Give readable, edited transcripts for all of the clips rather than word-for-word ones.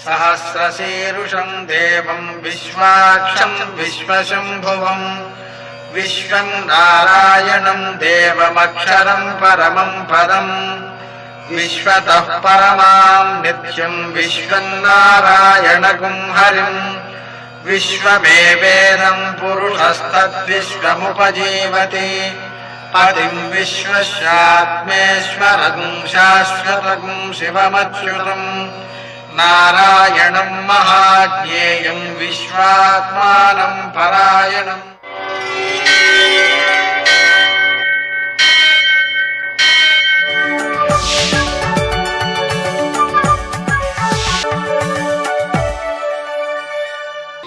सहस्रशीर्षं देवं विश्वाक्षं विश्वशंभुवं विश्वं नारायणं देवमक्षरं परमं पदं विश्वतः परमां नित्यं विश्वन्नारायणगुं हरिं विश्वमेवेदं पुरुषस्तद्विश्वमुपजीवति पतिं विश्वस्यात्मेश्वरगुं शाश्वतगुं शिवमच्युतं नारायणं महाज्ञेयं विश्वात्मानं परायणम्।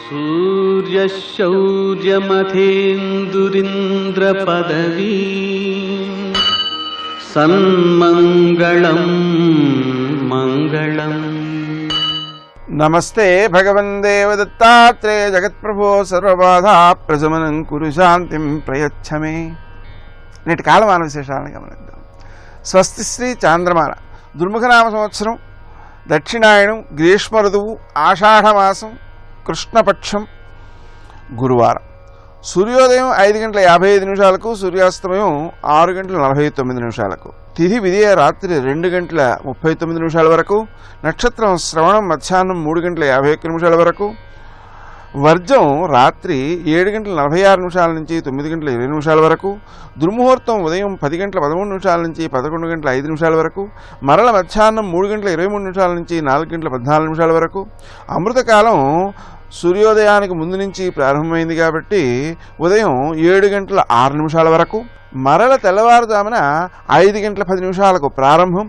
सूर्यशौर्यमथेन्दुरिन्द्रपदवी सन्मङ्गलं मङ्गलम्। नमस्ते भगवन् देवदत्तात्रेय जगत्प्रभो सर्वबाधा प्रशमनं कुरु शान्तिं प्रयच्छ मे। నేటి కాలమాన విశేషాలను గమనిద్దాం. స్వస్తి శ్రీ చాంద్రమాన దుర్ముఖనామ సంవత్సరం, దక్షిణాయనం, గ్రీష్మ ఋతువు, ఆషాఢమాసం, కృష్ణపక్షం, గురువారం. సూర్యోదయం 5:55 సూర్యాస్తమయం 6:49 తిథి విధియ రాత్రి 2:39 వరకు, నక్షత్రం శ్రవణం మధ్యాహ్నం 3:51 వరకు, వర్జం రాత్రి 7:46 నుంచి 9:20 వరకు, దుర్ముహూర్తం ఉదయం 10:13 నుంచి 11:05 వరకు, మరల మధ్యాహ్నం 3:23 నుంచి 4:14 వరకు, అమృతకాలం సూర్యోదయానికి ముందు నుంచి ప్రారంభమైంది కాబట్టి ఉదయం 7:06 వరకు, మరల తెల్లవారుజామున 5:10 ప్రారంభం.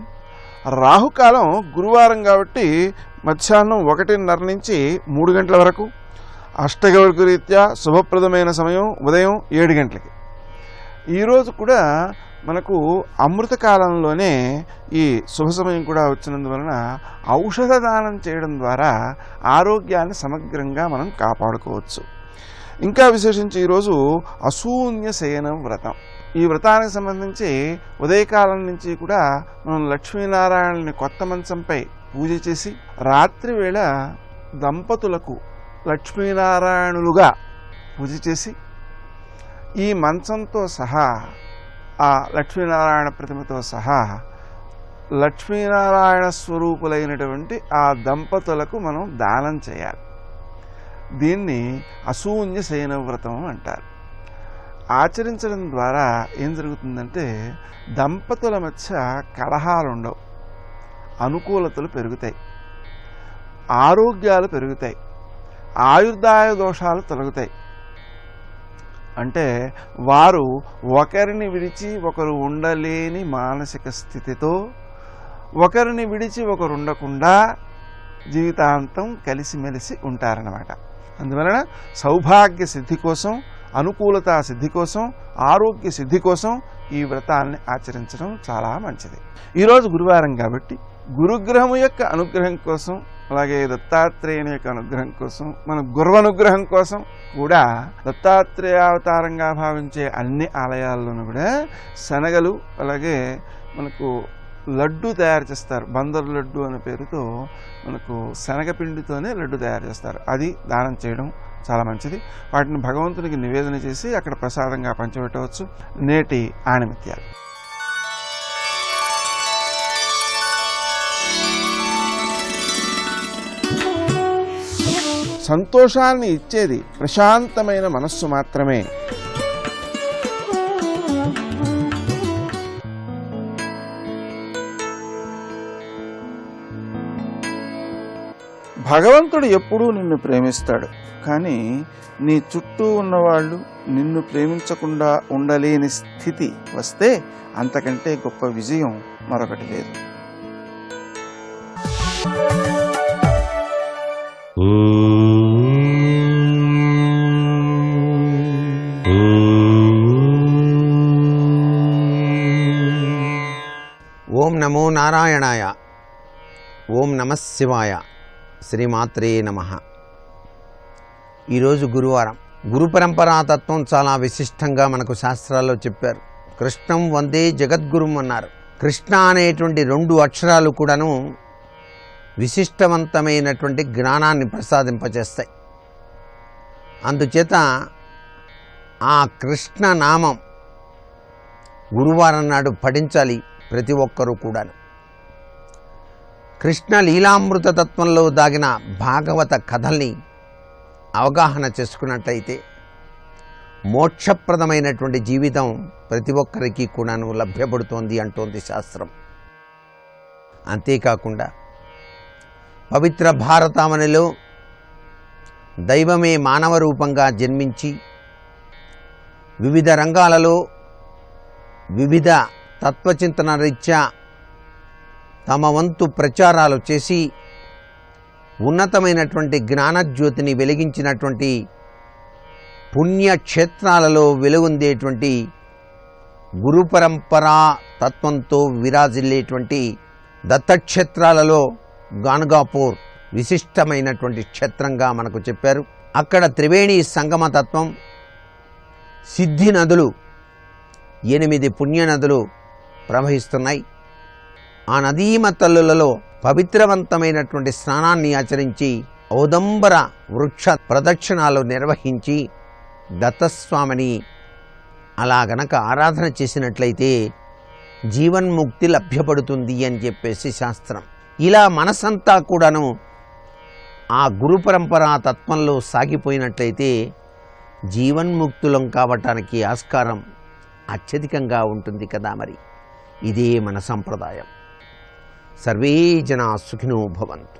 రాహుకాలం గురువారం కాబట్టి మధ్యాహ్నం 1:30 నుంచి 3 గంటల వరకు. అష్టగౌరిక రీత్యా శుభప్రదమైన సమయం ఉదయం 7 గంటలకి. ఈరోజు కూడా మనకు అమృతకాలంలోనే ఈ శుభ సమయం కూడా వచ్చినందువలన ఔషధ దానం చేయడం ద్వారా ఆరోగ్యాన్ని సమగ్రంగా మనం కాపాడుకోవచ్చు. ఇంకా విశేషించి ఈరోజు అశూన్య శయన వ్రతం. ఈ వ్రతానికి సంబంధించి ఉదయకాలం నుంచి కూడా మనం లక్ష్మీనారాయణని కొత్త మంచంపై పూజ చేసి రాత్రి వేళ దంపతులకు లక్ష్మీనారాయణులుగా పూజ చేసి ఈ మంచంతో సహా ఆ లక్ష్మీనారాయణ ప్రతిమతో సహా లక్ష్మీనారాయణ స్వరూపులైనటువంటి ఆ దంపతులకు మనం దానం చేయాలి. దీన్ని అశూన్య శయన వ్రతం అంటారు. ఆచరించడం ద్వారా ఏం జరుగుతుందంటే దంపతుల మధ్య కలహాలు ఉండవు, అనుకూలతలు పెరుగుతాయి, ఆరోగ్యాలు పెరుగుతాయి, ఆయుర్దాయ దోషాలు తొలగుతాయి. అంటే వారు ఒకరిని విడిచి ఒకరు ఉండలేని మానసిక స్థితితో, ఒకరిని విడిచి ఒకరు ఉండకుండా జీవితాంతం కలిసిమెలిసి ఉంటారన్నమాట. అందువలన సౌభాగ్య సిద్ధి కోసం, అనుకూలత సిద్ధి కోసం, ఆరోగ్య సిద్ధి కోసం ఈ వ్రతాన్ని ఆచరించడం చాలా మంచిది. ఈరోజు గురువారం కాబట్టి గురుగ్రహము యొక్క అనుగ్రహం కోసం, అలాగే దత్తాత్రేయుని యొక్క అనుగ్రహం కోసం, మన గురువనుగ్రహం కోసం కూడా దత్తాత్రేయ అవతారంగా భావించే అన్ని ఆలయాల్లోనూ కూడా శనగలు, అలాగే మనకు లడ్డు తయారు చేస్తారు. బందరు లడ్డు అనే పేరుతో మనకు శనగపిండితోనే లడ్డు తయారు చేస్తారు. అది దానం చేయడం చాలా మంచిది. వాటిని భగవంతునికి నివేదన చేసి అక్కడ ప్రసాదంగా పంచిపెట్టవచ్చు. నేటి ఆణిమిత్యాలు. సంతోషాన్ని ఇచ్చేది ప్రశాంతమైన మనస్సు మాత్రమే. భగవంతుడు ఎప్పుడూ నిన్ను ప్రేమిస్తాడు, కానీ నీ చుట్టూ ఉన్నవాళ్ళు నిన్ను ప్రేమించకుండా ఉండలేని స్థితి వస్తే అంతకంటే గొప్ప విజయం మరొకటి లేదు. ఓం నమో నారాయణాయ. ఓం నమః శివాయ. శ్రీమాత్రే నమః. ఈరోజు గురువారం. గురు పరంపరాతత్వం చాలా విశిష్టంగా మనకు శాస్త్రాల్లో చెప్పారు. కృష్ణం వందే జగద్గురుం అన్నారు. కృష్ణ అనేటువంటి 2 అక్షరాలు కూడాను విశిష్టవంతమైనటువంటి జ్ఞానాన్ని ప్రసాదింపచేస్తాయి. అందుచేత ఆ కృష్ణ నామం గురువారం నాడు పఠించాలి ప్రతి ఒక్కరూ కూడా. కృష్ణ లీలామృత తత్వంలో దాగిన భాగవత కథల్ని అవగాహన చేసుకున్నట్లయితే మోక్షప్రదమైనటువంటి జీవితం ప్రతి ఒక్కరికి కూడాను లభ్యపడుతోంది అంటోంది శాస్త్రం. అంతేకాకుండా పవిత్ర భారతావనిలో దైవమే మానవ రూపంగా జన్మించి వివిధ రంగాలలో వివిధ తత్వచింతన రీత్యా తమ వంతు ప్రచారాలు చేసి ఉన్నతమైనటువంటి జ్ఞానజ్యోతిని వెలిగించినటువంటి పుణ్యక్షేత్రాలలో వెలుగొందేటువంటి గురు పరంపరా తత్వంతో విరాజిల్లేటువంటి దత్తక్షేత్రాలలో గాన్గాపూర్ విశిష్టమైనటువంటి క్షేత్రంగా మనకు చెప్పారు. అక్కడ త్రివేణి సంగమ తత్వం, సిద్ధి నదులు, 8 పుణ్యనదులు ప్రవహిస్తున్నాయి. ఆ నదీమ తల్లులలో పవిత్రవంతమైనటువంటి స్నానాన్ని ఆచరించి ఔదంబర వృక్ష ప్రదక్షిణాలు నిర్వహించి దత్తస్వామిని అలా గనక ఆరాధన చేసినట్లయితే జీవన్ముక్తి లభ్యపడుతుంది అని చెప్పేసి శాస్త్రం. ఇలా మనసంతా కూడాను ఆ గురు పరంపరా తత్వంలో సాగిపోయినట్లయితే జీవన్ముక్తులం కావటానికి ఆస్కారం అత్యధికంగా ఉంటుంది కదా. మరి ఇదే మన సంప్రదాయం. సర్వే జనా సుఖినో భవంతు.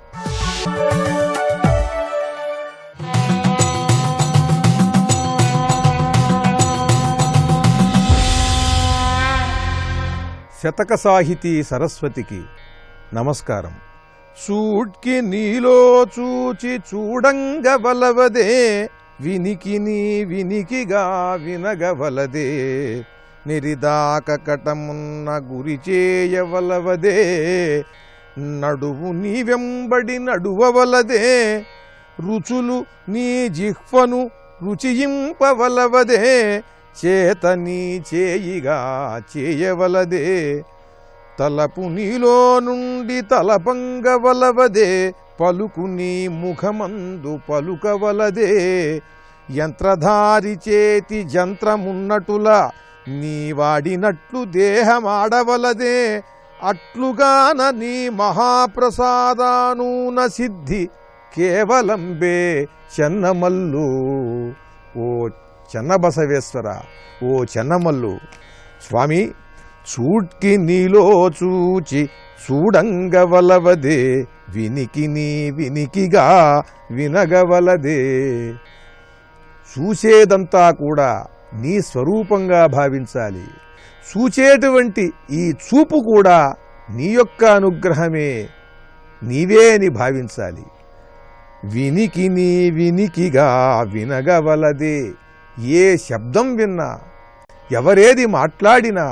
శతక సాహితీ సరస్వతికి నమస్కారం. చూడ్కి నీలో చూచి చూడంగవలవదే, వినికి నీ వినికిగా వినగవలదే, నిరిదాక కటమున్న గురి చేయవలవదే, నడువు నీ వెంబడి నడువవలదే, రుచులు నీ జిహ్వను రుచియింపవలవదే, చేత నీ చేయిగా చేయవలదే, తలపు నీలో నుండి తలపంగవలవదే, పలుకు నీ ముఖమందు పలుకవలదే, యంత్రధారి చేతి జంత్రమున్నటులా నీ వాడినట్లు దేహమాడవలదే, అట్లుగాన నీ మహాప్రసాదానూన సిద్ధి కేవలంబే చెన్నమల్లు. ఓ చెన్నబసవేశ్వర, ఓ చెన్నమల్లు స్వామి, చూడ్కి నీలో చూచి చూడంగవలవదే, వినికి నీ వినికిగా వినగవలదే. చూసేదంతా కూడా నీ స్వరూపంగా భావించాలి. చూచేటువంటి ఈ చూపు కూడా నీ యొక్క అనుగ్రహమే, నీవే అని భావించాలి. వినికి నీ వినికిగా వినగవలదే. ఏ శబ్దం విన్నా, ఎవరేది మాట్లాడినా,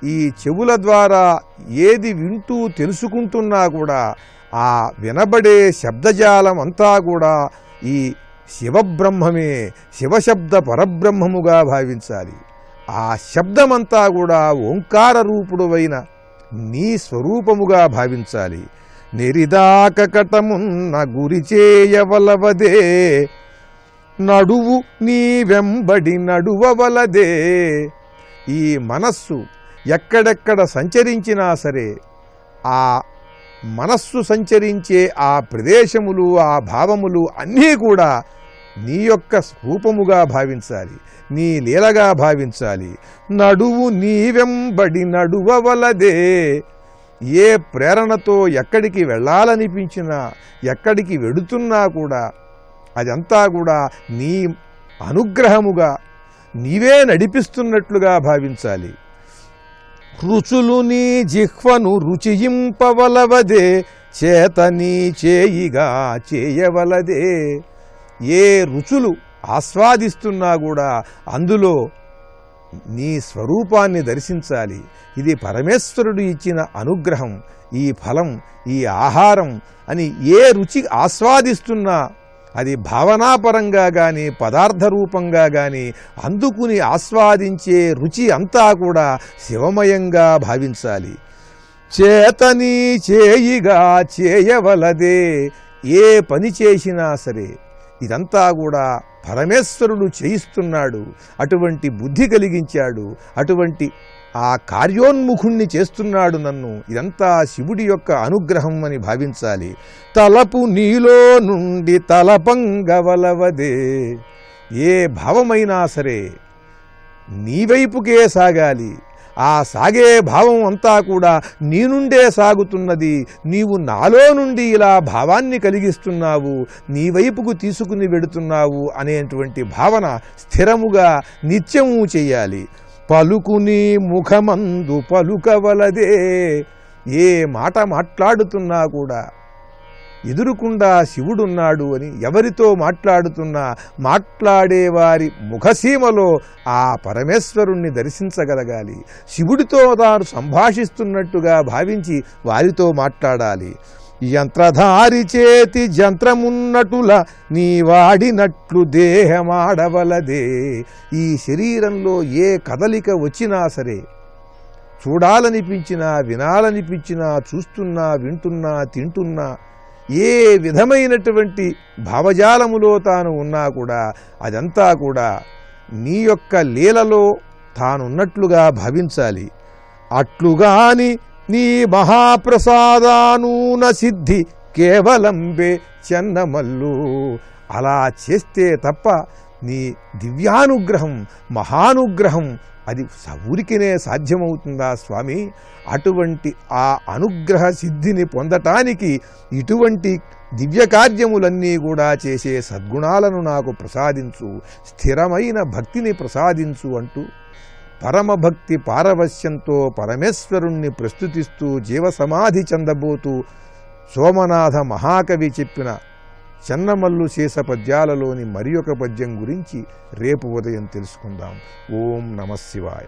ఈ చెవుల ద్వారా ఏది వింటూ తెలుసుకుంటున్నా కూడా ఆ వినబడే శబ్దజాలం అంతా కూడా ఈ శివబ్రహ్మమే, శివశబ్ద పరబ్రహ్మముగా భావించాలి. ఆ శబ్దమంతా కూడా ఓంకార రూపుడువైన నీ స్వరూపముగా భావించాలి. నెరిదాక కటమున్న గురి చేయవలవదే, నడువు నీ వెంబడి నడువవలదే. ఈ మనస్సు ఎక్కడెక్కడ సంచరించినా సరే ఆ మనస్సు సంచరించే ఆ ప్రదేశములు, ఆ భావములు అన్నీ కూడా నీ యొక్క రూపముగా భావించాలి, నీ లీలగా భావించాలి. నడువు నీ వెంబడి నడువవలదే. ఏ ప్రేరణతో ఎక్కడికి వెళ్ళాలనిపించినా, ఎక్కడికి వెడుతున్నా కూడా అదంతా కూడా నీ అనుగ్రహముగా, నీవే నడిపిస్తున్నట్లుగా భావించాలి. రుచులు నీ జిహ్వను రుచియింపవలవదే, చేత నీ చేయిగా చేయవలదే. ఏ రుచులు ఆస్వాదిస్తున్నా కూడా అందులో నీ స్వరూపాన్ని దర్శించాలి. ఇది పరమేశ్వరుడు ఇచ్చిన అనుగ్రహం, ఈ ఫలం, ఈ ఆహారం అని ఏ రుచి ఆస్వాదిస్తున్నా అది భావనాపరంగా కానీ పదార్థ రూపంగా కానీ అందుకుని ఆస్వాదించే రుచి అంతా కూడా శివమయంగా భావించాలి. చేతని చేయిగా చేయవలదే. ఏ పని చేసినా సరే ఇదంతా కూడా పరమేశ్వరుడు చేయిస్తున్నాడు, అటువంటి బుద్ధి కలిగించాడు, అటువంటి ఆ కార్యోన్ముఖుణ్ణి చేస్తున్నాడు నన్ను. ఇదంతా శివుడి యొక్క అనుగ్రహం అని భావించాలి. తలపు నీలో నుండి తలపంగవలవదే. ఏ భావమైనా సరే నీ వైపుకే సాగాలి. ఆ సాగే భావం అంతా కూడా నీ నుండే సాగుతున్నది. నీవు నాలో నుండి ఇలా భావాన్ని కలిగిస్తున్నావు, నీ వైపుకు తీసుకుని వెడుతున్నావు అనేటువంటి భావన స్థిరముగా నిత్యము చెయ్యాలి. పలుకుని ముఖమందు పలుకవలదే. ఏ మాట మాట్లాడుతున్నా కూడా ఎదురుకుండా శివుడున్నాడు అని ఎవరితో మాట్లాడుతున్నా మాట్లాడేవారి ముఖసీమలో ఆ పరమేశ్వరుణ్ణి దర్శించగలగాలి. శివుడితో తాను సంభాషిస్తున్నట్టుగా భావించి వారితో మాట్లాడాలి. యంత్రధారి చేతి జంత్రమున్నటుల నీ వాడినట్లు దేహమాడవలదే. ఈ శరీరంలో ఏ కదలిక వచ్చినా సరే, చూడాలనిపించినా వినాలనిపించినా, చూస్తున్నా వింటున్నా తింటున్నా, ఏ విధమైనటువంటి భావజాలములో తాను ఉన్నా కూడా అదంతా కూడా నీ యొక్క లీలలో తానున్నట్లుగా భావించాలి. అట్లుగాని నీ మహాప్రసాదానూన సిద్ధి కేవలంబే చెన్నమల్లు. అలా చేస్తే తప్ప నీ దివ్యానుగ్రహం, మహానుగ్రహం అది ఊరికినే సాధ్యమవుతుందా స్వామి? అటువంటి ఆ అనుగ్రహ సిద్ధిని పొందటానికి ఇటువంటి దివ్య కార్యములన్నీ కూడా చేసే సద్గుణాలను నాకు ప్రసాదించు, స్థిరమైన భక్తిని ప్రసాదించు అంటూ పరమభక్తి పారవశ్యంతో పరమేశ్వరుణ్ణి ప్రస్తుతిస్తూ జీవసమాధి చెందబోతూ సోమనాథ మహాకవి చెప్పిన చెన్నమల్లు శేష పద్యాలలోని మరి ఒక పద్యం గురించి రేపు ఉదయం తెలుసుకుందాం. ఓం నమః శివాయ.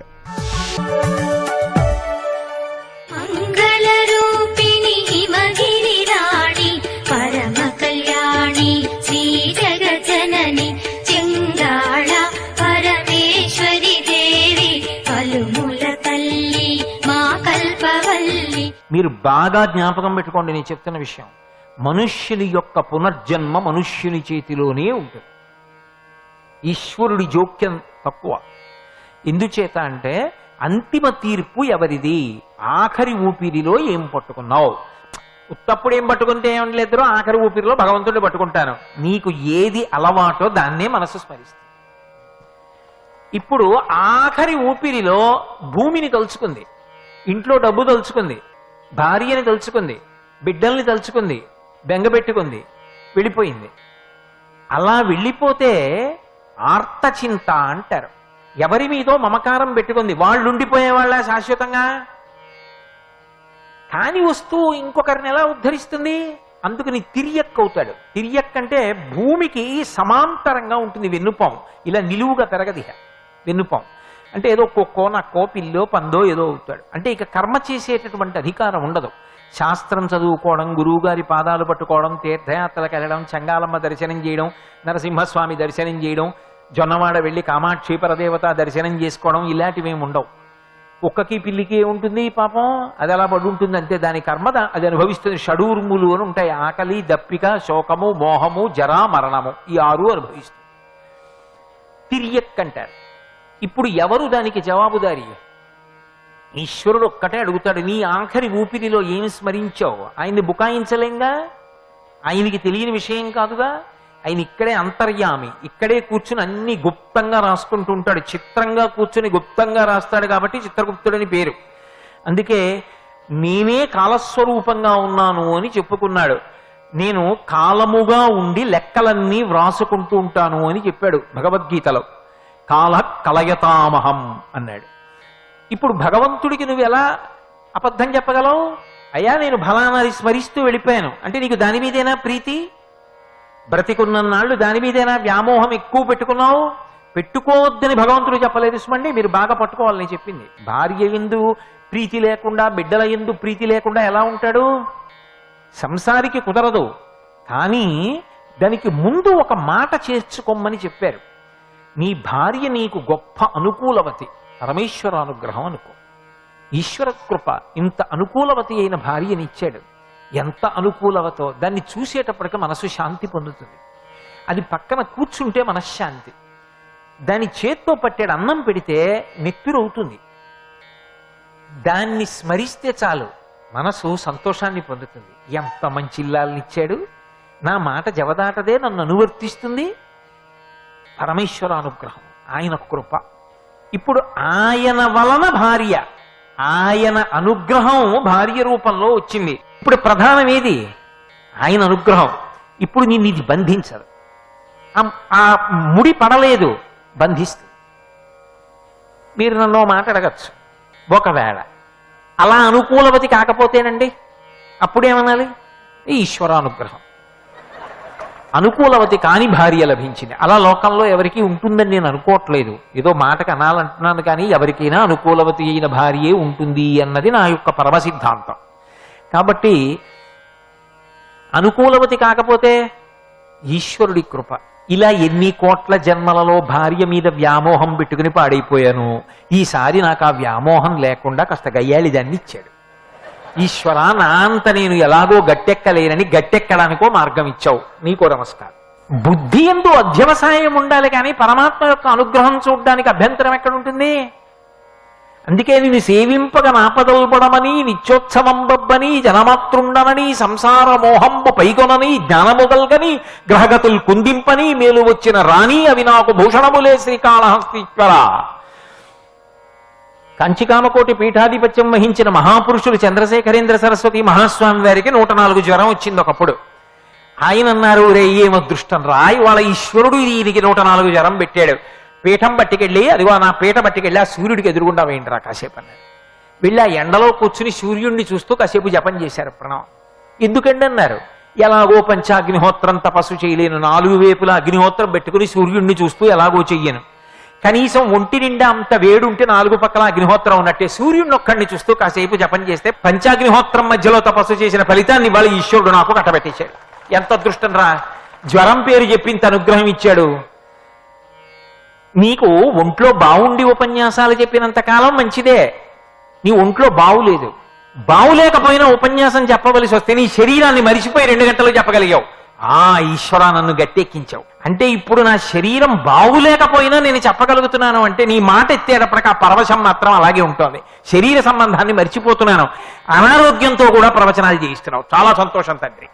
మంగళరూపిణి హిమగిరిరాణి పరమ కళ్యాణి శ్రీ జగజ్జనని చెంగాళ పరమేశ్వరి దేవి పలుముల తల్లి మా కల్పవల్లి. మీరు బాగా జ్ఞాపకం పెట్టుకోండి నేను చెప్తున్న విషయం. మనుష్యుని యొక్క పునర్జన్మ మనుష్యుని చేతిలోనే ఉంటుంది. ఈశ్వరుడి జోక్యం తక్కువ. ఎందుచేత అంటే అంతిమ తీర్పు ఎవరిది? ఆఖరి ఊపిరిలో ఏం పట్టుకున్నావు? ఉత్తప్పుడు ఏం పట్టుకుంటే ఏం లేదు, ఆఖరి ఊపిరిలో భగవంతుడిని పట్టుకుంటాను. నీకు ఏది అలవాటో దాన్నే మనసు స్మరిస్తుంది. ఇప్పుడు ఆఖరి ఊపిరిలో భూమిని తలుచుకుంది, ఇంట్లో డబ్బు తలుచుకుంది, భార్యని తలుచుకుంది, బిడ్డల్ని తలుచుకుంది, బెంగపెట్టుకుంది, వెళ్ళిపోయింది. అలా వెళ్ళిపోతే ఆర్తచింత అంటారు. ఎవరి మీదో మమకారం పెట్టుకుంది, వాళ్ళు ఉండిపోయే వాళ్ళ శాశ్వతంగా. కాని వస్తువు ఇంకొకరిని ఎలా ఉద్ధరిస్తుంది? అందుకని తిరియక్ అవుతాడు. తిరియక్ అంటే భూమికి సమాంతరంగా ఉంటుంది వెన్నుపాం, ఇలా నిలువుగా పెరగది వెన్నుపాం. అంటే ఏదో కుక్కో నక్కో పిల్లో పందో ఏదో అవుతాడు. అంటే ఇక కర్మ చేసేటటువంటి అధికారం ఉండదు. శాస్త్రం చదువుకోవడం, గురువుగారి పాదాలు పట్టుకోవడం, తీర్థయాత్రలకు వెళ్ళడం, చంగాలమ్మ దర్శనం చేయడం, నరసింహస్వామి దర్శనం చేయడం, జొన్నవాడ వెళ్ళి కామాక్షి పరదేవత దర్శనం చేసుకోవడం, ఇలాంటివేమి ఉండవు. కుక్కకి పిల్లికి ఉంటుంది పాపం, అది అలా పడి ఉంటుంది అంతే. దాని కర్మ అది అనుభవిస్తుంది. షడూర్ములు అని ఉంటాయి: ఆకలి, దప్పిక, శోకము, మోహము, జరా, మరణము, ఈ 6 అనుభవిస్తుంది. తిరియక్ అంటారు. ఇప్పుడు ఎవరు దానికి జవాబుదారి? ఈశ్వరుడు ఒక్కటే అడుగుతాడు, నీ ఆఖరి ఊపిరిలో ఏమి స్మరించావు? ఆయన్ని బుకాయించలేంగా, ఆయనకి తెలియని విషయం కాదుగా. ఆయన ఇక్కడే అంతర్యామి, ఇక్కడే కూర్చుని అన్ని గుప్తంగా రాసుకుంటూ ఉంటాడు. చిత్రంగా కూర్చుని గుప్తంగా రాస్తాడు కాబట్టి చిత్రగుప్తుడని పేరు. అందుకే నేనే కాలస్వరూపంగా ఉన్నాను అని చెప్పుకున్నాడు. నేను కాలముగా ఉండి లెక్కలన్నీ వ్రాసుకుంటూ ఉంటాను అని చెప్పాడు భగవద్గీతలో. కాల కలయతామహం అన్నాడు. ఇప్పుడు భగవంతుడికి నువ్వు ఎలా అబద్ధం చెప్పగలవు? అయ్యా నేను ఫలానాది స్మరిస్తూ వెళ్ళిపోయాను అంటే నీకు దాని మీదేనా ప్రీతి? బ్రతికున్నన్నాళ్ళు దాని మీదేనా వ్యామోహం ఎక్కువ పెట్టుకున్నావు? పెట్టుకోవద్దని భగవంతుడు చెప్పలేదు సుమండి, మీరు బాగా పట్టుకోవాలని చెప్పింది. భార్య యందు ప్రీతి లేకుండా, బిడ్డల యందు ప్రీతి లేకుండా ఎలా ఉంటాడు? సంసారికి కుదరదు. కానీ దానికి ముందు ఒక మాట చేర్చుకోమని చెప్పారు. నీ భార్య నీకు గొప్ప అనుకూలవతి, పరమేశ్వర అనుగ్రహం అనుకో. ఈశ్వర కృప ఇంత అనుకూలవతి అయిన భార్యనిచ్చాడు. ఎంత అనుకూలవతో దాన్ని చూసేటప్పటికి మనసు శాంతి పొందుతుంది. అది పక్కన కూర్చుంటే మనశ్శాంతి. దాని చేత్తో పట్టాడు అన్నం పెడితే నెత్తురవుతుంది. దాన్ని స్మరిస్తే చాలు మనసు సంతోషాన్ని పొందుతుంది. ఎంత మంచి ఇల్లాలనిచ్చాడు, నా మాట జవదాటదే, నన్ను అనువర్తిస్తుంది. పరమేశ్వర అనుగ్రహం, ఆయన కృప. ఇప్పుడు ఆయన వలన భార్య, ఆయన అనుగ్రహం భార్య రూపంలో వచ్చింది. ఇప్పుడు ప్రధానం ఏది? ఆయన అనుగ్రహం. ఇప్పుడు నిన్ను ఇది బంధించదు. ఆ ముడి పడలేదు, బంధిస్తుంది. మీరు నన్ను మాట అడగచ్చు, ఒకవేళ అలా అనుకూలవతి కాకపోతేనండి అప్పుడేమనాలి? ఈశ్వరానుగ్రహం. అనుకూలవతి కాని భార్య లభించింది. అలా లోకంలో ఎవరికి ఉంటుందని నేను అనుకోవట్లేదు, ఏదో మాటకు అనాలంటున్నాను. కానీ ఎవరికైనా అనుకూలవతి అయిన భార్యే ఉంటుంది అన్నది నా యొక్క పరమ సిద్ధాంతం. కాబట్టి అనుకూలవతి కాకపోతే ఈశ్వరుడి కృప. ఇలా ఎన్ని కోట్ల జన్మలలో భార్య మీద వ్యామోహం పెట్టుకుని పాడైపోయాను. ఈసారి నాకు ఆ వ్యామోహం లేకుండా కాస్త గయ్యాళి దాన్ని ఇచ్చాడు. ఈశ్వరా, నా అంత నేను ఎలాగో గట్టెక్కలేనని గట్టెక్కడానికో మార్గం ఇచ్చావు, నీకో నమస్కారం. బుద్ధి ఎందు అధ్యవసాయం ఉండాలి, కానీ పరమాత్మ యొక్క అనుగ్రహం చూడడానికి అభ్యంతరం ఎక్కడుంటుంది? అందుకే నిన్ను సేవింపగ నాపదల్పడమని, నిత్యోత్సవం బొబ్బని, జనమాతృండనని, సంసార మోహంబు పైకొనని, జ్ఞానముగల్గని, గ్రహగతులు కుందింపని, మేలు వచ్చిన రాణి అవి నాకు భూషణములే శ్రీకాళహస్తీశ్వర. కంచికామకోటి పీఠాధిపత్యం వహించిన మహాపురుషులు చంద్రశేఖరేంద్ర సరస్వతి మహాస్వామి వారికి 104 జ్వరం వచ్చింది ఒకప్పుడు. ఆయన అన్నారు, రే ఏం అదృష్టం రా, వాళ్ళ ఈశ్వరుడు ఈయనకి 104 జ్వరం పెట్టాడు. పీఠం పట్టుకెళ్ళి, అదిగో నా పీఠ పట్టుకెళ్ళి ఆ సూర్యుడికి ఎదురుగుండా వేయండి రా కాసేపు అన్నారు. వెళ్ళి ఆ ఎండలో కూర్చుని సూర్యుడిని చూస్తూ కాసేపు జపం చేశారు, ప్రణవం. ఎందుకండి అన్నారు, ఎలాగో పంచాగ్నిహోత్రం తపస్సు చేయలేను, 4 వైపులా అగ్నిహోత్రం పెట్టుకుని సూర్యుడిని చూస్తూ ఎలాగో చెయ్యను. కనీసం ఒంటి నిండా అంత వేడుంటే 4 పక్కల అగ్నిహోత్రం ఉన్నట్టే సూర్యుడిని ఒక్కడిని చూస్తూ కాసేపు జపం చేస్తే పంచాగ్నిహోత్రం మధ్యలో తపస్సు చేసిన ఫలితాన్ని వాళ్ళ ఈశ్వరుడు నాకు కట్టబెట్టేశాడు. ఎంత అదృష్టం రా, జ్వరం పేరు చెప్పింత అనుగ్రహం ఇచ్చాడు. నీకు ఒంట్లో బావుండి ఉపన్యాసాలు చెప్పినంత కాలం మంచిదే, నీ ఒంట్లో బావులేదు, బావులేకపోయినా ఉపన్యాసం చెప్పవలసి వస్తే నీ శరీరాన్ని మరిచిపోయి 2 గంటలు చెప్పగలిగావు. ఆ ఈశ్వరా, నన్ను గట్టెక్కించావు. అంటే ఇప్పుడు నా శరీరం బావులేకపోయినా నేను చెప్పగలుగుతున్నాను అంటే నీ మాట ఎత్తేటప్పటికి ఆ పరవశం మాత్రం అలాగే ఉంటుంది. శరీర సంబంధాన్ని మర్చిపోతున్నాను. అనారోగ్యంతో కూడా ప్రవచనాలు చేయిస్తున్నావు, చాలా సంతోషం తండ్రి.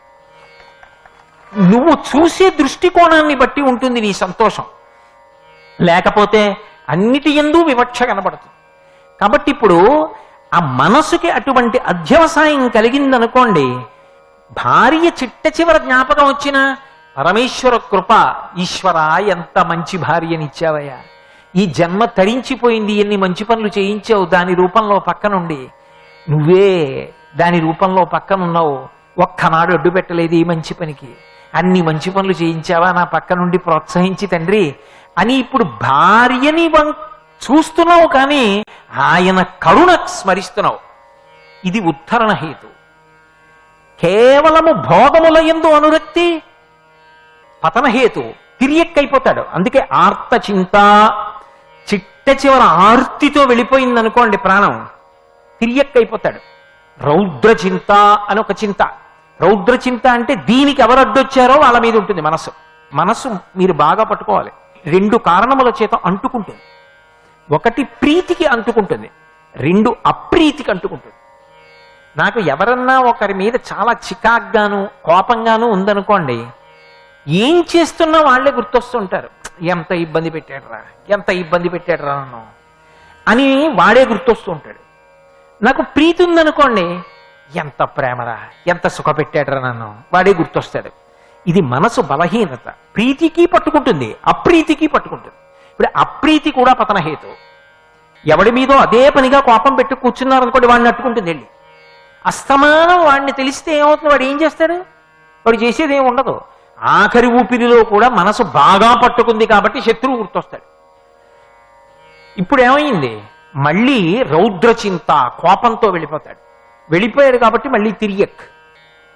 నువ్వు చూసే దృష్టికోణాన్ని బట్టి ఉంటుంది నీ సంతోషం. లేకపోతే అన్నిటి యందు వివక్ష కనబడుతుంది. కాబట్టి ఇప్పుడు ఆ మనసుకి అటువంటి అధ్యవసాయం కలిగిందనుకోండి, భార్య చిట్ట చివర జ్ఞాపకం వచ్చిన పరమేశ్వర కృప. ఈశ్వర, ఎంత మంచి భార్యనిచ్చావయ్యా, ఈ జన్మ తరించిపోయింది, ఎన్ని మంచి పనులు చేయించావు దాని రూపంలో పక్కనుండి, నువ్వే దాని రూపంలో పక్కనున్నావు, ఒక్కనాడు అడ్డు పెట్టలేదు ఈ మంచి పనికి, అన్ని మంచి పనులు చేయించావా నా పక్క నుండి ప్రోత్సహించి తండ్రి అని ఇప్పుడు భార్యని చూస్తున్నావు, కానీ ఆయన కరుణ స్మరిస్తున్నావు. ఇది ఉద్ధరణ హేతు. కేవలము భోగముల యందు అనురక్తి పతనహేతు, తిరియక్కైపోతాడు. అందుకే ఆర్త చింత, చిట్ట చివర ఆర్తితో వెళ్ళిపోయిందనుకోండి ప్రాణం, తిరియక్కైపోతాడు. రౌద్ర చింత అని ఒక చింత. రౌద్ర చింత అంటే దీనికి ఎవరు అడ్డొచ్చారో వాళ్ళ మీద ఉంటుంది మనసు. మనసు మీరు బాగా పట్టుకోవాలి. 2 కారణముల చేత అంటుకుంటుంది. ఒకటి ప్రీతికి అంటుకుంటుంది, 2 అప్రీతికి అంటుకుంటుంది. నాకు ఎవరన్నా ఒకరి మీద చాలా చికాగ్గాను కోపంగాను ఉందనుకోండి, ఏం చేస్తున్నా వాళ్లే గుర్తొస్తుంటారు. ఎంత ఇబ్బంది పెట్టాడురా, ఎంత ఇబ్బంది పెట్టాడురా నన్ను అని వాడే గుర్తొస్తూ ఉంటాడు. నాకు ప్రీతి ఉందనుకోండి, ఎంత ప్రేమరా, ఎంత సుఖ పెట్టాడురా నన్ను, వాడే గుర్తొస్తాడు. ఇది మనసు బలహీనత. ప్రీతికి పట్టుకుంటుంది, అప్రీతికి పట్టుకుంటుంది. ఇప్పుడు అప్రీతి కూడా పతనహేతు. ఎవడి మీదో అదే పనిగా కోపం పెట్టి కూర్చున్నారనుకోండి, వాడిని అట్టుకుంటుంది వెళ్ళి. అస్తమానం వాడిని తెలిస్తే ఏమవుతుంది, వాడు ఏం చేస్తాడు, వాడు చేసేది ఏమి ఉండదు. ఆఖరి ఊపిరిలో కూడా మనసు బాగా పట్టుకుంది కాబట్టి శత్రువు గుర్తొస్తాడు. ఇప్పుడు ఏమైంది, మళ్ళీ రౌద్ర చింత, కోపంతో వెళ్ళిపోతాడు. వెళ్ళిపోయాడు కాబట్టి మళ్ళీ తిరియక్,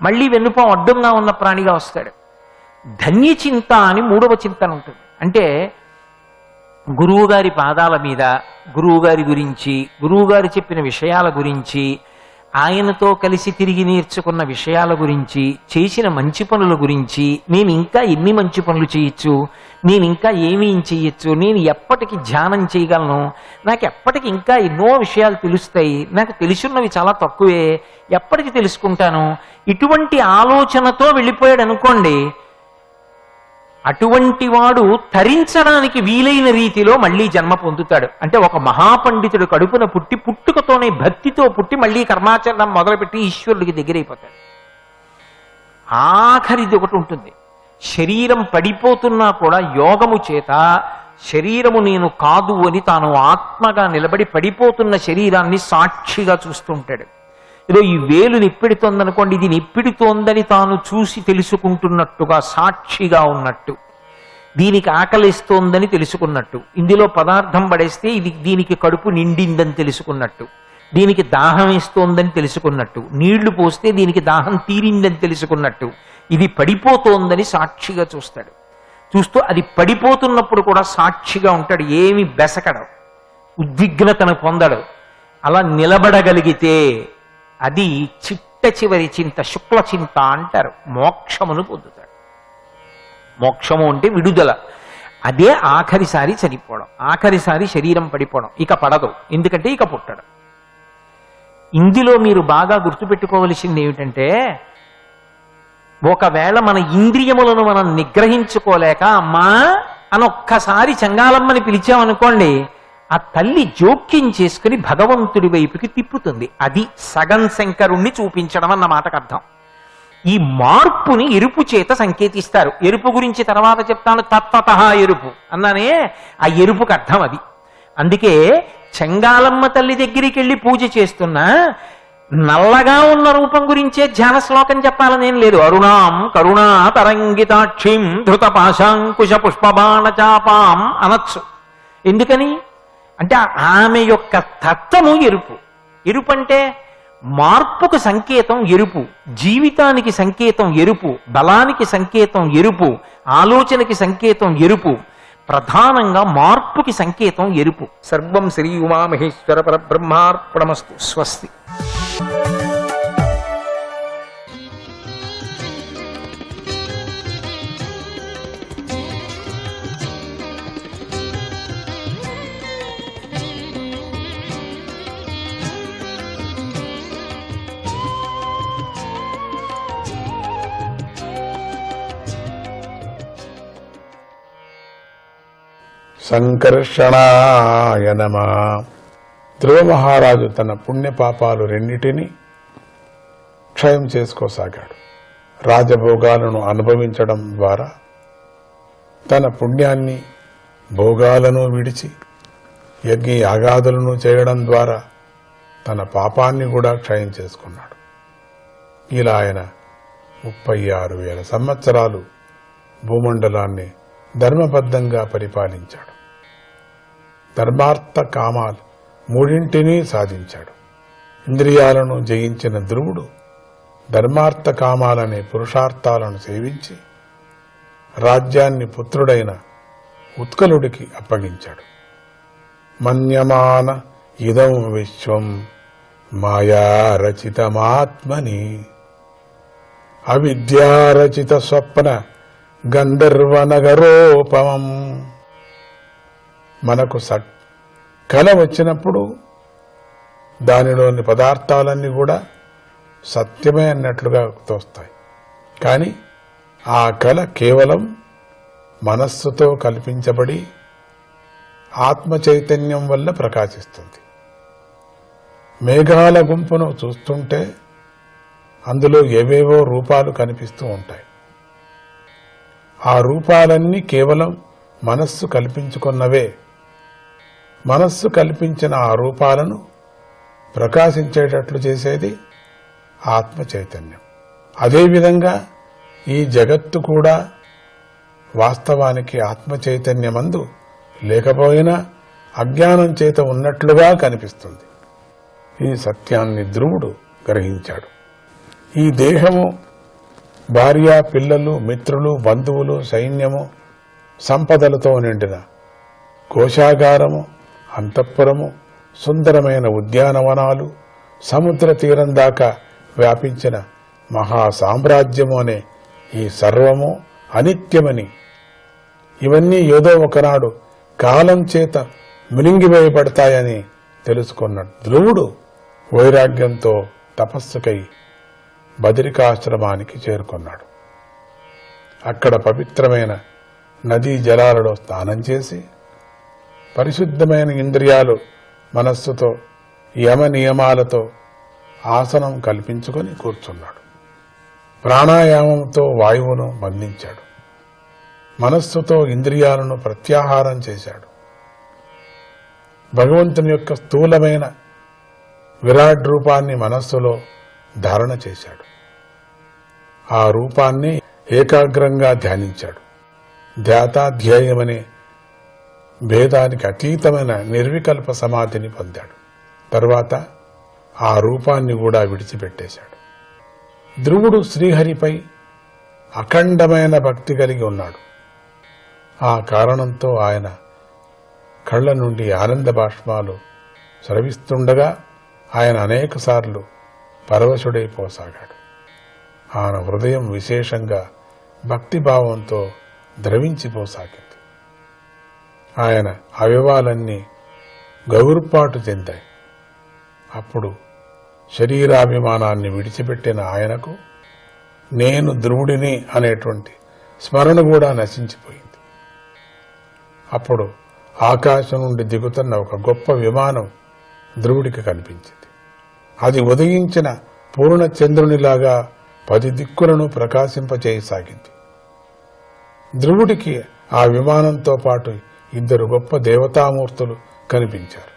మళ్ళీ వెన్నుపం అడ్డంగా ఉన్న ప్రాణిగా వస్తాడు. ధన్య చింత అని 3వ చింతన ఉంటుంది. అంటే గురువుగారి పాదాల మీద గురువుగారి గురించి, గురువుగారు చెప్పిన విషయాల గురించి, ఆయనతో కలిసి తిరిగి నేర్చుకున్న విషయాల గురించి, చేసిన మంచి పనుల గురించి, నేను ఇంకా ఎన్ని మంచి పనులు చేయొచ్చు, నేను ఇంకా ఏమీ చేయొచ్చు, నేను ఎప్పటికి ధ్యానం చేయగలను, నాకు ఎప్పటికి ఇంకా ఎన్నో విషయాలు తెలుస్తాయి, నాకు తెలుసున్నవి చాలా తక్కువే, ఎప్పటికి తెలుసుకుంటాను, ఇటువంటి ఆలోచనతో వెళ్ళిపోయాడు అనుకోండి, అటువంటి వాడు తరించడానికి వీలైన రీతిలో మళ్ళీ జన్మ పొందుతాడు. అంటే ఒక మహాపండితుడు కడుపున పుట్టి పుట్టుకతోనే భక్తితో పుట్టి మళ్ళీ కర్మాచరణం మొదలుపెట్టి ఈశ్వరుడికి దగ్గరైపోతాడు. ఆఖరిది ఒకటి ఉంటుంది, శరీరం పడిపోతున్నా కూడా యోగము చేత శరీరము నేను కాదు అని తాను ఆత్మగా నిలబడి పడిపోతున్న శరీరాన్ని సాక్షిగా చూస్తుంటాడు. ఏదో ఈ వేలు నిప్పిడుతోందనుకోండి, ఇది నిప్పిడుతోందని తాను చూసి తెలుసుకుంటున్నట్టుగా సాక్షిగా ఉన్నట్టు, దీనికి ఆకలిస్తోందని తెలుసుకున్నట్టు, ఇందులో పదార్థం పడేస్తే ఇది దీనికి కడుపు నిండిందని తెలుసుకున్నట్టు, దీనికి దాహం వేస్తోందని తెలుసుకున్నట్టు, నీళ్లు పోస్తే దీనికి దాహం తీరిందని తెలుసుకున్నట్టు, ఇది పడిపోతోందని సాక్షిగా చూస్తాడు. చూస్తూ అది పడిపోతున్నప్పుడు కూడా సాక్షిగా ఉంటాడు, ఏమి బెసకడం, ఉద్విగ్నతను పొందడు. అలా నిలబడగలిగితే అది చిట్ట చివరి చింత, శుక్ల చింత అంటారు, మోక్షమును పొందుతాడు. మోక్షము అంటే విడుదల. అదే ఆఖరిసారి చనిపోవడం, ఆఖరిసారి శరీరం పడిపోవడం. ఇక పడదు, ఎందుకంటే ఇక పుట్టడం. ఇందులో మీరు బాగా గుర్తుపెట్టుకోవలసింది ఏమిటంటే, ఒకవేళ మన ఇంద్రియములను మనం నిగ్రహించుకోలేక అమ్మా అని ఒక్కసారి చెంగాలమ్మని పిలిచామనుకోండి, ఆ తల్లి జోక్యం చేసుకుని భగవంతుడి వైపుకి తిప్పుతుంది. అది సగం శంకరుణ్ణి చూపించడం అన్న మాటకు అర్థం. ఈ మార్పుని ఎరుపు చేత సంకేతిస్తారు. ఎరుపు గురించి తర్వాత చెప్తాను, తత్వతః ఎరుపు అన్నానే, ఆ ఎరుపుకి అర్థం అది. అందుకే చెంగాలమ్మ తల్లి దగ్గరికి వెళ్ళి పూజ చేస్తున్నా నల్లగా ఉన్న రూపం గురించే ధ్యాన శ్లోకం చెప్పాలనేం లేదు. అరుణాం కరుణా తరంగితాక్షిం ధృత పాశాంకుశ పుష్పబాణ చాపాం అనొచ్చు. ఎందుకని అంటే ఆమె యొక్క తత్వము ఎరుపు. ఎరుపు అంటే మార్పుకు సంకేతం ఎరుపు, జీవితానికి సంకేతం ఎరుపు, బలానికి సంకేతం ఎరుపు, ఆలోచనకి సంకేతం ఎరుపు, ప్రధానంగా మార్పుకి సంకేతం ఎరుపు. సర్వం శ్రీ ఉమామహేశ్వర పరబ్రహ్మార్పణమస్తు. స్వస్తి. సంకర్షణాయ నమః. ధ్రువ మహారాజు తన పుణ్యపాపాలు రెండిటినీ క్షయం చేసుకోసాగాడు. రాజభోగాలను అనుభవించడం ద్వారా తన పుణ్యాన్ని, భోగాలను విడిచి యజ్ఞ యాగాదులను చేయడం ద్వారా తన పాపాన్ని కూడా క్షయం చేసుకున్నాడు. ఇలా ఆయన 36,000 సంవత్సరాలు భూమండలాన్ని ధర్మబద్ధంగా పరిపాలించాడు. ధర్మార్థ కామాలు మూడింటినీ సాధించాడు. ఇంద్రియాలను జయించిన ధ్రువుడు ధర్మార్థ కామాలనే పురుషార్థాలను సేవించి రాజ్యాన్ని పుత్రుడైన ఉత్కలుడికి అప్పగించాడు. మన్యమాన ఇదం విశ్వం మాయారచితమాత్మని అవిద్యారచిత స్వప్న గంధర్వనగరోపమం. మనకు కళ వచ్చినప్పుడు దానిలోని పదార్థాలన్నీ కూడా సత్యమే అన్నట్లుగా తోస్తాయి. కానీ ఆ కళ కేవలం మనస్సుతో కల్పించబడి ఆత్మ చైతన్యం వల్ల ప్రకాశిస్తుంది. మేఘాల గుంపును చూస్తుంటే అందులో ఏవేవో రూపాలు కనిపిస్తూ ఉంటాయి. ఆ రూపాలన్నీ కేవలం మనస్సు కల్పించుకున్నవే. మనస్సు కల్పించిన ఆ రూపాలను ప్రకాశించేటట్లు చేసేది ఆత్మ చైతన్యం. అదేవిధంగా ఈ జగత్తు కూడా వాస్తవానికి ఆత్మ చైతన్యమందు లేకపోయినా అజ్ఞానం చేత ఉన్నట్లుగా కనిపిస్తుంది. ఈ సత్యాన్ని ధ్రువుడు గ్రహించాడు. ఈ దేహము భార్య, పిల్లలు, మిత్రులు, బంధువులు, సైన్యము, సంపదలతో నిండిన కోశాగారము, అంతఃపురము, సుందరమైన ఉద్యానవనాలు, సముద్ర తీరం దాకా వ్యాపించిన మహా సామ్రాజ్యము అనే ఈ సర్వము అనిత్యమని, ఇవన్నీ ఏదో ఒకనాడు కాలం చేత మిలింగివేయబడతాయని తెలుసుకున్న ధ్రువుడు వైరాగ్యంతో తపస్సుకై బదరికాశ్రమానికి చేరుకున్నాడు. అక్కడ పవిత్రమైన నదీ జలాలలో స్నానం చేసి పరిశుద్ధమైన ఇంద్రియాలు మనస్సుతో యమ నియమాలతో ఆసనం కల్పించుకొని కూర్చున్నాడు. ప్రాణాయామంతో వాయువును బంధించాడు. మనస్సుతో ఇంద్రియాలను ప్రత్యాహారం చేశాడు. భగవంతుని యొక్క స్థూలమైన విరాట్ రూపాన్ని మనస్సులో ధారణ చేశాడు. ఆ రూపాన్ని ఏకాగ్రంగా ధ్యానించాడు. ధ్యాతాధ్యేయమనే భేదానికి అతీతమైన నిర్వికల్ప సమాధిని పొందాడు. తరువాత ఆ రూపాన్ని కూడా విడిచిపెట్టేశాడు. ధ్రువుడు శ్రీహరిపై అఖండమైన భక్తి కలిగి ఉన్నాడు. ఆ కారణంతో ఆయన కళ్ల నుండి ఆనంద బాష్పాలు స్రవిస్తుండగా ఆయన అనేకసార్లు పరవశుడైపోసాగాడు. ఆయన హృదయం విశేషంగా భక్తిభావంతో ద్రవించిపోసాగింది. ఆయన అవయవాలన్నీ గౌరుపాటు చెందాయి. అప్పుడు శరీరాభిమానాన్ని విడిచిపెట్టిన ఆయనకు నేను ధ్రువుడిని అనేటువంటి స్మరణ కూడా నశించిపోయింది. అప్పుడు ఆకాశం నుండి దిగుతున్న ఒక గొప్ప విమానం ధ్రువుడికి కనిపించింది. అది ఉదయించిన పూర్ణ చంద్రునిలాగా 10 దిక్కులను ప్రకాశింపచేయసాగింది. ధ్రువుడికి ఆ విమానంతో పాటు 2 గొప్ప దేవతామూర్తులు కనిపించారు.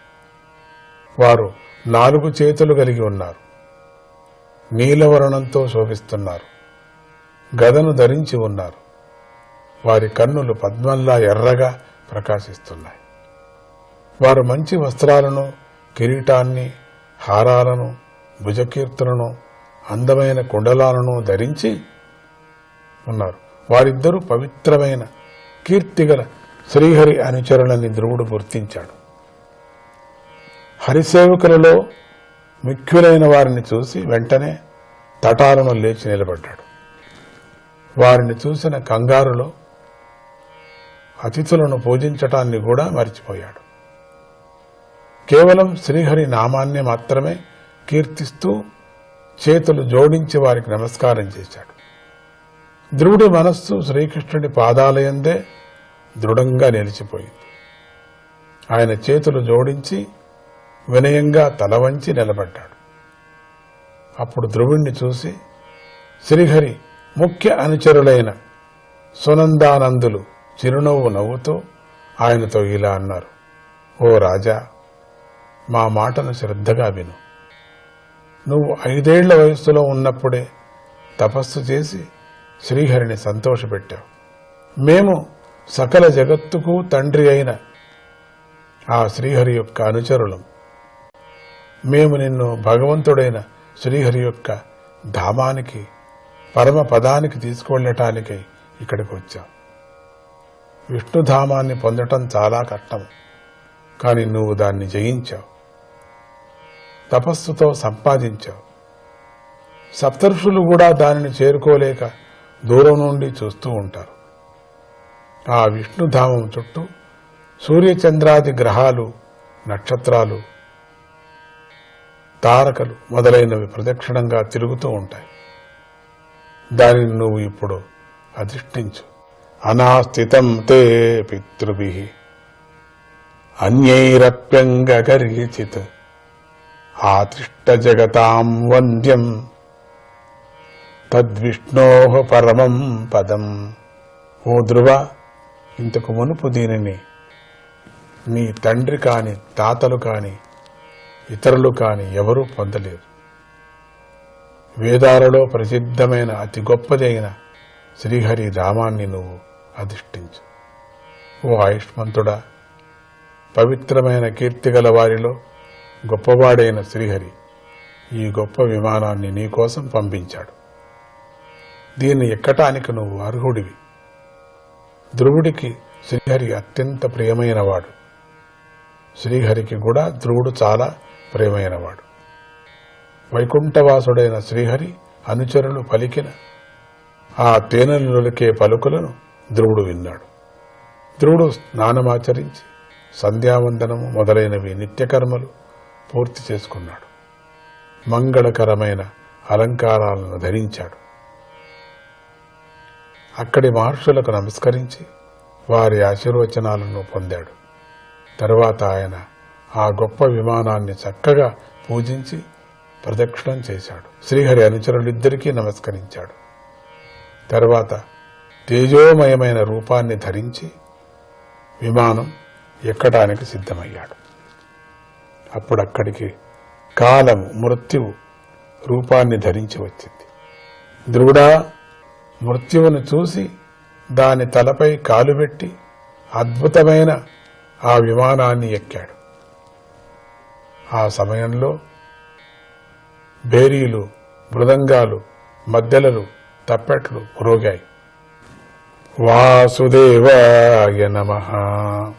వారు 4 చేతులు కలిగి ఉన్నారు. నీలవర్ణంతో శోభిస్తున్నారు. గదను ధరించి ఉన్నారు. వారి కన్నులు పద్మంలా ఎర్రగా ప్రకాశిస్తున్నాయి. వారు మంచి వస్త్రాలను, కిరీటాన్ని, హారాలను, భుజకీర్తులను, అందమైన కుండలాలను ధరించి ఉన్నారు. వారిద్దరూ పవిత్రమైన కీర్తిగల శ్రీహరి అనుచరులని ధ్రువుడు గుర్తించాడు. హరిసేవకులలో ముఖ్యులైన వారిని చూసి వెంటనే తటాలను లేచి నిలబడ్డాడు. వారిని చూసిన కంగారులో అతిథులను పూజించటాన్ని కూడా మరిచిపోయాడు. కేవలం శ్రీహరి నామాన్ని మాత్రమే కీర్తిస్తూ చేతులు జోడించి వారికి నమస్కారం చేశాడు. ధ్రువుడి మనస్సు శ్రీకృష్ణుడి పాదాలయందే దృఢంగా నిలిచిపోయింది. ఆయన చేతులు జోడించి వినయంగా తల వంచి నిలబడ్డాడు. అప్పుడు ధ్రువుణ్ణి చూసి శ్రీహరి ముఖ్య అనుచరులైన సునందానందులు చిరునవ్వు నవ్వుతూ ఆయనతో ఇలా అన్నారు: ఓ రాజా, మా మాటను శ్రద్ధగా విను. నువ్వు 5 ఏళ్ల వయస్సులో ఉన్నప్పుడే తపస్సు చేసి శ్రీహరిని సంతోషపెట్టావు. మేము సకల జగత్తుకు తండ్రి అయిన ఆ శ్రీహరి యొక్క అనుచరులం. మేము నిన్ను భగవంతుడైన శ్రీహరి యొక్క ధామానికి, పరమపదానికి తీసుకువెళ్ళటానికై ఇక్కడికి వచ్చాం. విష్ణుధామాన్ని పొందటం చాలా కష్టం, కానీ నువ్వు దాన్ని జయించావు. తపస్సుతో సంపాదించావు. సప్తర్షులు కూడా దానిని చేరుకోలేక దూరం నుండి చూస్తూ ఉంటారు. ఆ విష్ణుధామం చుట్టూ సూర్యచంద్రాది గ్రహాలు, నక్షత్రాలు, తారకలు మొదలైనవి ప్రదక్షిణంగా తిరుగుతూ ఉంటాయి. దానిని నువ్వు ఇప్పుడు అధిష్ఠించు. అనాస్థితం తే పితృభిః అన్యైరప్యంగకర్యచిత్ ఆతిష్ట జగతాం వంద్యం తద్విష్ణోః పరమం పదం. ఓ ధ్రువ, ఇంతకు మునుపు దీనిని నీ తండ్రి కాని, తాతలు కాని, ఇతరులు కాని ఎవరూ పొందలేదు. వేదాలలో ప్రసిద్ధమైన అతి గొప్పదైన శ్రీహరి ధామాన్ని నువ్వు అధిష్ఠించు. ఓ ఆయుష్మంతుడా, పవిత్రమైన కీర్తిగల వారిలో గొప్పవాడైన శ్రీహరి ఈ గొప్ప విమానాన్ని నీకోసం పంపించాడు. దీన్ని ఎక్కటానికి నువ్వు అర్హుడివి. ధ్రువుడికి శ్రీహరి అత్యంత ప్రియమైనవాడు. శ్రీహరికి కూడా ధ్రువుడు చాలా ప్రియమైనవాడు. వైకుంఠవాసుడైన శ్రీహరి అనుచరులు పలికిన ఆ తేనెలొలికే పలుకులను ధ్రువుడు విన్నాడు. ధ్రువుడు స్నానమాచరించి సంధ్యావందనము మొదలైనవి నిత్యకర్మలు పూర్తి చేసుకున్నాడు. మంగళకరమైన అలంకారాలను ధరించాడు. అక్కడి మహర్షులకు నమస్కరించి వారి ఆశీర్వచనాలను పొందాడు. తరువాత ఆయన ఆ గొప్ప విమానాన్ని చక్కగా పూజించి ప్రదక్షిణం చేశాడు. శ్రీహరి అనుచరులిద్దరికీ నమస్కరించాడు. తరువాత తేజోమయమైన రూపాన్ని ధరించి విమానం ఎక్కడానికి సిద్ధమయ్యాడు. అప్పుడు అక్కడికి కాలము, మృత్యువు రూపాన్ని ధరించి వచ్చింది. ధ్రువుడా, మృత్యువును చూసి దాని తలపై కాలు పెట్టి అద్భుతమైన ఆ విమానాన్ని ఎక్కాడు. ఆ సమయంలో భేరీలు, మృదంగాలు, మద్దెలలు, తప్పెట్లు మ్రోగాయి. వాసుదేవాయ నమః.